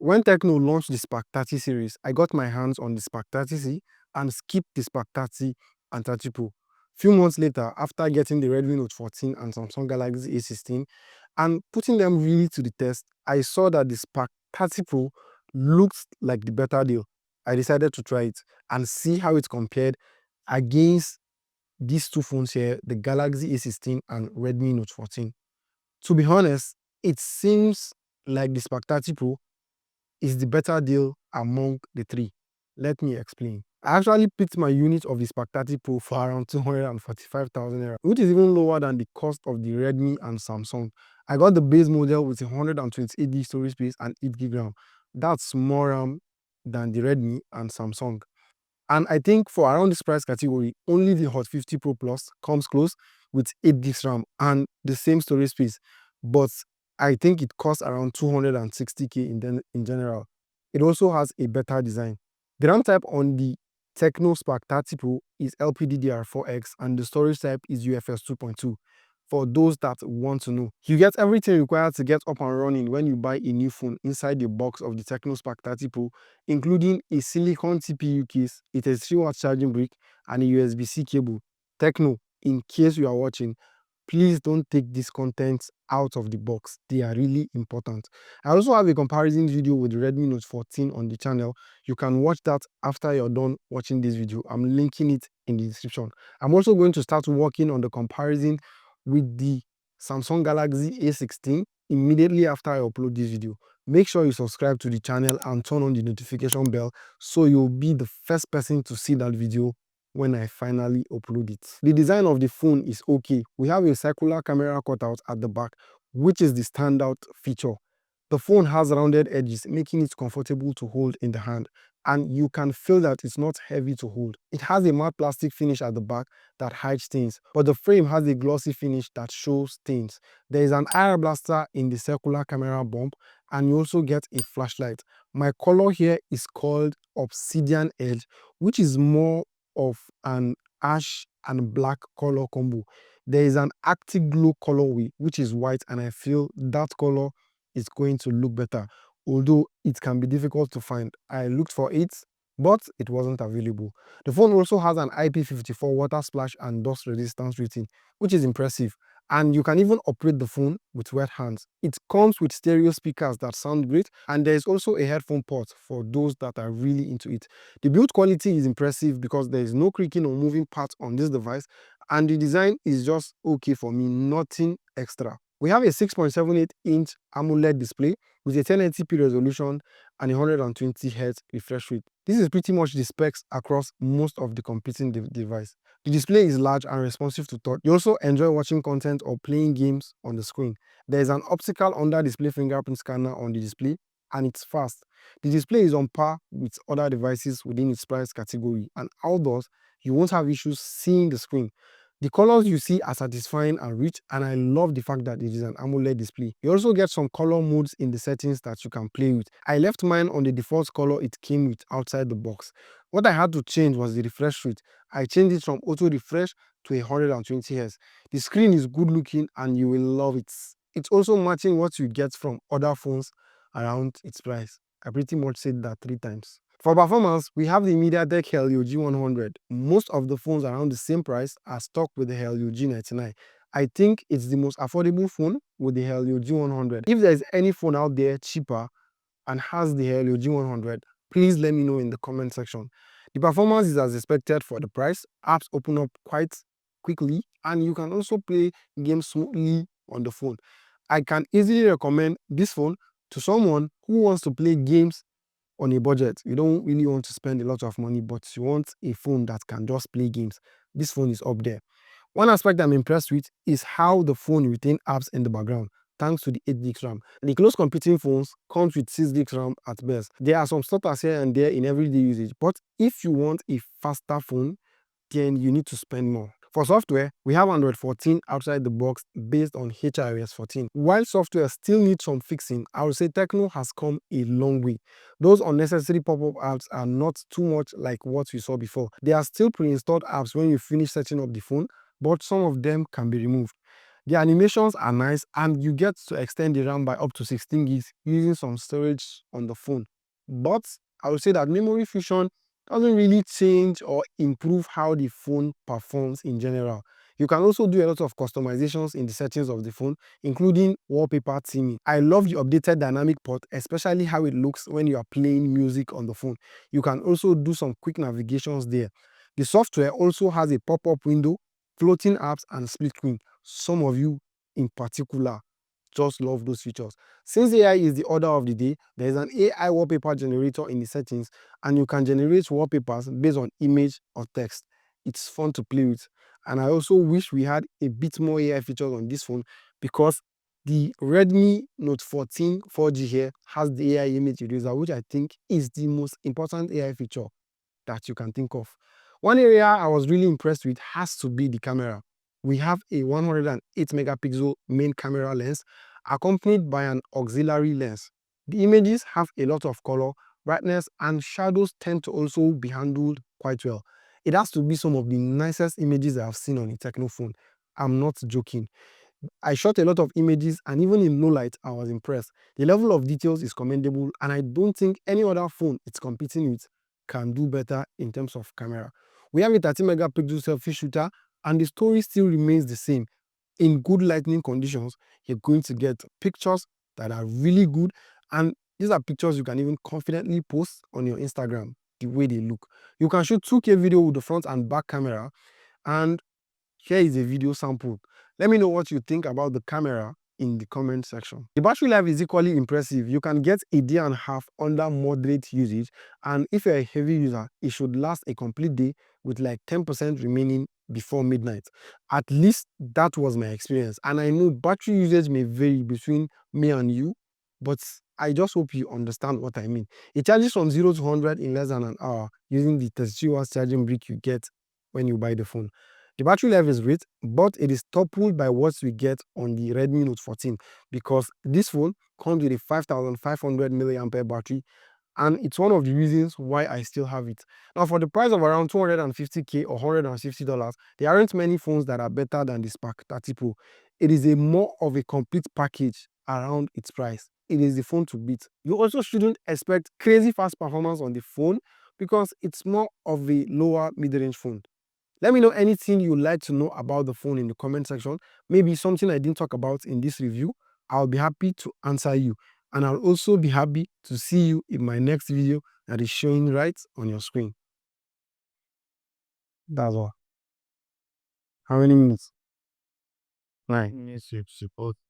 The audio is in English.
When Tecno launched the Spark 30 series, I got my hands on the Spark 30C and skipped the Spark 30 and 30 Pro. Few months later, after getting the Redmi Note 14 and Samsung Galaxy A16 and putting them really to the test, I saw that the Spark 30 Pro looked like the better deal. I decided to try it and see how it compared against these two phones here, the Galaxy A16 and Redmi Note 14. To be honest, it seems like the Spark 30 Pro is the better deal among the three. Let me explain. I actually picked my unit of the Spark 30 Pro for around 245,000 naira, which is even lower than the cost of the Redmi and Samsung. I got the base model with 128 gig storage space and 8 gig RAM. That's more RAM than the Redmi and Samsung. And I think for around this price category, only the Hot 50 Pro Plus comes close with 8 gigs RAM and the same storage space. But I think it costs around 260k in general. It also has a better design. The RAM type on the Tecno Spark 30 Pro is LPDDR4X and the storage type is UFS 2.2. For those that want to know, you get everything required to get up and running when you buy a new phone inside the box of the Tecno Spark 30 Pro, including a silicone CPU case, a 33-watt charging brick, and a USB-C cable. Tecno, in case you are watching, please don't take these contents out of the box. They are really important. I also have a comparison video with the Redmi Note 14 on the channel. You can watch that after you're done watching this video. I'm linking it in the description. I'm also going to start working on the comparison with the Samsung Galaxy A16 immediately after I upload this video. Make sure you subscribe to the channel and turn on the notification bell so you'll be the first person to see that video when I finally upload it. The design of the phone is okay. We have a circular camera cutout at the back, which is the standout feature. The phone has rounded edges, making it comfortable to hold in the hand, and you can feel that it's not heavy to hold. It has a matte plastic finish at the back that hides stains, but the frame has a glossy finish that shows stains. There is an IR blaster in the circular camera bump, and you also get a flashlight. My color here is called Obsidian Edge, which is more of an ash and black color combo. There is an Arctic Glow colorway, which is white, and I feel that color is going to look better, although it can be difficult to find. I looked for it, but it wasn't available. The phone also has an IP54 water splash and dust resistance rating, which is impressive, and you can even operate the phone with wet hands. It comes with stereo speakers that sound great, and there is also a headphone port for those that are really into it. The build quality is impressive because there is no creaking or moving parts on this device, and the design is just okay for me, nothing extra. We have a 6.78-inch AMOLED display with a 1080p resolution and a 120Hz refresh rate. This is pretty much the specs across most of the competing device. The display is large and responsive to touch. You also enjoy watching content or playing games on the screen. There is an optical under-display fingerprint scanner on the display, and it's fast. The display is on par with other devices within its price category, and outdoors, you won't have issues seeing the screen. The colors you see are satisfying and rich, and I love the fact that it is an AMOLED display. You also get some color modes in the settings that you can play with. I left mine on the default color it came with outside the box. What I had to change was the refresh rate. I changed it from auto refresh to 120Hz. The screen is good looking and you will love it. It's also matching what you get from other phones around its price. I pretty much said that 3 times. For performance, we have the MediaTek Helio G100. Most of the phones around the same price are stocked with the Helio G99. I think it's the most affordable phone with the Helio G100. If there's any phone out there cheaper and has the Helio G100, please let me know in the comment section. The performance is as expected for the price. Apps open up quite quickly, and you can also play games smoothly on the phone. I can easily recommend this phone to someone who wants to play games on a budget. You don't really want to spend a lot of money, but you want a phone that can just play games. This phone is up there. One aspect I'm impressed with is how the phone retains apps in the background thanks to the 8 GB RAM. The close competing phones comes with 6 GB RAM at best. There are some stutters here and there in everyday usage, but if you want a faster phone, then you need to spend more. For software, we have Android 14 outside the box based on HiOS 14. While software still needs some fixing, I would say Tecno has come a long way. Those unnecessary pop-up apps are not too much like what we saw before. There are still pre-installed apps when you finish setting up the phone, but some of them can be removed. The animations are nice and you get to extend the RAM by up to 16 gigs using some storage on the phone. But I would say that memory fusion doesn't really change or improve how the phone performs in general. You can also do a lot of customizations in the settings of the phone, including wallpaper theming. I love the updated dynamic port, especially how it looks when you are playing music on the phone. You can also do some quick navigations there. The software also has a pop-up window, floating apps, and split screen. Some of you in particular just love those features. Since AI is the order of the day, there is an AI wallpaper generator in the settings, and you can generate wallpapers based on image or text. It's fun to play with. And I also wish we had a bit more AI features on this phone, because the Redmi Note 14 4G here has the AI image eraser, which I think is the most important AI feature that you can think of. One area I was really impressed with has to be the camera. We have a 108 megapixel main camera lens accompanied by an auxiliary lens. The images have a lot of color, brightness, and shadows tend to also be handled quite well. It has to be some of the nicest images I have seen on a Tecno phone. I'm not joking. I shot a lot of images, and even in low light, I was impressed. The level of details is commendable, and I don't think any other phone it's competing with can do better in terms of camera. We have a 30 megapixel selfie shooter, and the story still remains the same. In good lighting conditions, you're going to get pictures that are really good, and these are pictures you can even confidently post on your Instagram the way they look. You can shoot 2K video with the front and back camera, and here is a video sample. Let me know what you think about the camera in the comment section. The battery life is equally impressive. You can get a day and a half under moderate usage, and if you're a heavy user, it should last a complete day with like 10% remaining before midnight. At least that was my experience, and I know battery usage may vary between me and you, but I just hope you understand what I mean. It charges from 0 to 100 in less than an hour using the 32 watts charging brick you get when you buy the phone. The battery life is great, but it is toppled by what we get on the Redmi Note 14, because this phone comes with a 5500 milliampere battery, and it's one of the reasons why I still have it. Now, for the price of around 250k or $160, there aren't many phones that are better than the Spark 30 Pro. It is a more of a complete package around its price. It is the phone to beat. You also shouldn't expect crazy fast performance on the phone, because it's more of a lower mid-range phone. Let me know anything you'd like to know about the phone in the comment section. Maybe something I didn't talk about in this review. I'll be happy to answer you. And I'll also be happy to see you in my next video that is showing right on your screen. That's all. How many minutes? 9.